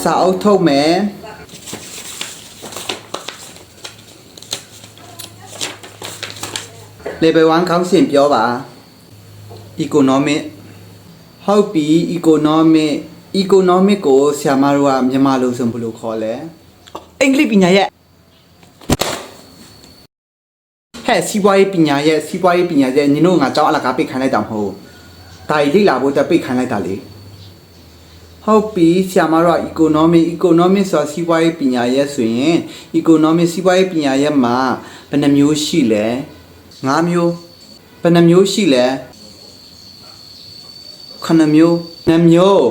စာအုပ်ထုတ်မယ်level 1ခေါင်းစဉ်ပြောပါ economic ဟုတ်ပြီ economic ကိုဆရာမတို့ကမြန်မာလိုဆိုဘယ်လိုခေါ်လဲအင်္ဂလိပ်ပညာရဲ့ဟဲ့စီးပွားရေးပညာရဲ့ညီတို့ငါကြောင်းအလကားပိတ်ခိုင်းလိုက်တာမဟုတ်ဒါကြီးလေ့လာဖို့တက်ပိတ်ခိုင်းလိုက်တာလေဟုတ်ပြီဆရာမတို့က economic ဆိုတာစီးပွားရေးပညာရဲ့ဆိုရင် economic စီးပွားရေးပညာရဲ့မှာဘယ်နှမျိုးရှိလဲ5မျိုးဘယ်နှမျိုးရှိလဲ9မျိုး2မျိုး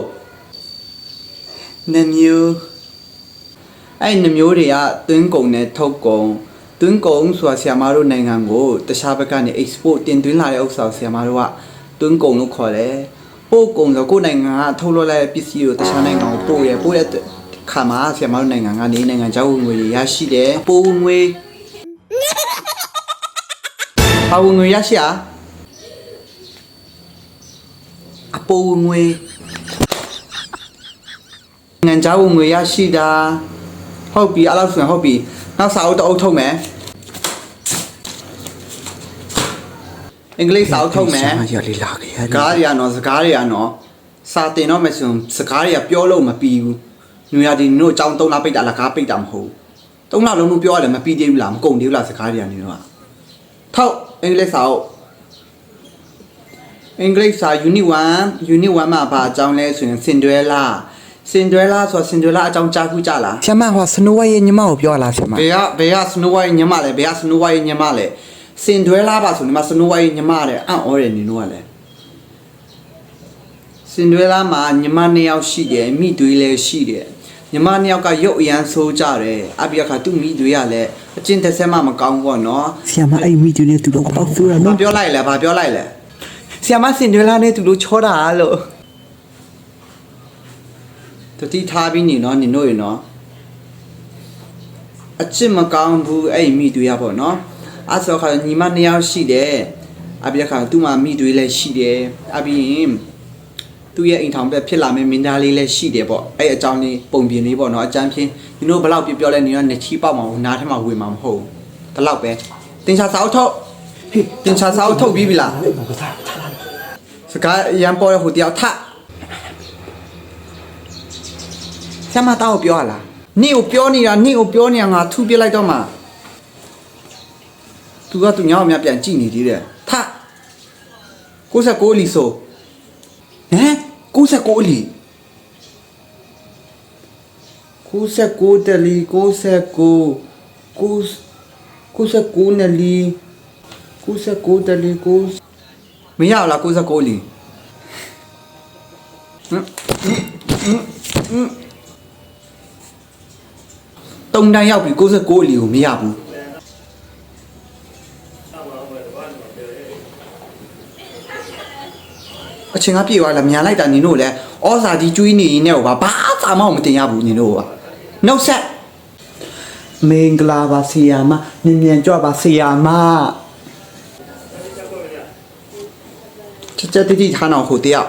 2မျိုးအဲ့2မျိုးတွေကသွင်းကုန်နဲ့ထုတ်ကုန်သွင်းကုန်ဆိုတာဆရာမတို့နိုင်ငံကိုတခြားဘက်ကနေ export တင်သွင်းလာတဲ့ဥစ္စာကိုဆရာမတို့ကသွင်းကုန်လို့ခေါ်တယ်ပို့ကုန်ဆိုကိုယ်နိုင်ငံကထုတ်လုပ်လိုက်တဲ့ပစ္စည်းကိုတခြားနိုင်ငံကိုပို့တဲ့ခါမှာဆရာမတို့နိုင်ငံကနေနိုင်ငံခြားဝင်ငွေရရှိတယ်ပို့ငွေဘာဝင်ငွေရရှိအပိုငွေနိုင်ငံခြားဝင်ငွေရရှိတာဟုတ်ပြီအဲ့လောက်ဆိုရင်ဟုတ်ပြီနောက်စာအုပ်တအုပ်ထုတ်မယ်အင်္ဂလိပ်စာအုပ်ထုတ်မယ်စကားတွေကနော်စာတင်တော့မယ်ဆိုရင်စကားတွေကပြောလို့မပြီးဘူးညရာဒီတို့အကြောင်း3လပိတ်တာလားကားပိတ်တာမဟုတ်3လလုံးလုံးပြောရတယ်မပြီးသေးဘူးလားမကုန်သေးဘူးလားစကားတွေကနေတော့ထောက်အင်္ဂလိပ်စာအုပ်အင်္ဂလိပ်စာ unit 1မှာဘာအကြောင်းလဲဆိုရင် Cinderella ဆို Cinderella အကြောင်းကြားခုကြလားဆရာမဟော Snow White ရဲ့ညီမကိုပြောလာဆရာမဘယ်က Snow White ညီမလဲဘယ်က Snow White ညီမလဲ Cinderella ပါဆိုဒီမှာ Snow White ညီမတဲ့အံ့ဩတယ်နင်တို့ကလည်း Cinderella မှာညီမ2ယောက်ရှိတယ်မိသွေးလည်းရှိတယ်ညီမ2ယောက်ကရုပ်အရန်ဆိုးကြတယ်အပြအခါသူ့မိသွေးကလည်းအကျင့်သက်ဆက်မှမကောင်းဘူးပေါ့နော်ဆရာမအဲ့မိသွေးနဲ့သူတို့ပေါက်ဆိုးတာနော်ဘာပြောလိုက်လဲဆရာမ Cinderella နဲ့သူတို့ချောတာလို့တတိထားပြီးနေနော်နင်တို့ရနော်အချစ်မကောင်းဘူးအဲ့မိသွေးရပေါ့နော်အဲ့ဆိုခါညီမ2ယောက်ရှိတယ်အပြခါသူ့မှာမိသွေးလည်းရှိတယ်အပြင်သူ့ရဲ့အိမ်ထောင်ပဲဖြစ်လာမယ့်မင်းသားလေးလည်းရှိတယ်ပေါ့အဲ့အကြောင်းလေးပုံပြင်လေးပေါ့နော်အကြမ်းဖြင့်နင်တို့ဘယ်လောက်ပြောလဲနင်ကနှစ်ချီပေါက်မှာနားထဲမှာဝင်မှာမဟုတ်ဒီလောက်ပဲတင်ချာစာအုပ်ထုတ်တင်ချာစာအုပ်ထုတ်ပြီးပြီလားစကားရန်ပေါ်ရဟိုတယောက်ထဆရာမတောက်ပြောရလားနင့်ကိုပြောနေတာငါထူပြလိုက်တော့မှသူကသူညောင်းအများပြန်ကြည့်နေသေးတယ်ထ69လီဆိုဟမ်69လီ69တလီ69နလီ69တလီမရလား69လီတုံတန်းရောက်ပြီ69လီကိုမရဘူးအချင်းကပြေသွားလားမြန်လိုက်တာနင်တို့လည်းဩစာကြီးကျွေးနေနေတော့ဘာစာမှမတင်ရဘူးနင်တို့ကနှုတ်ဆက်မင်္ဂလာပါဆီယာမမြန်ကြွပါဆီယာမချက်တိထားတော့ဟိုတယောက်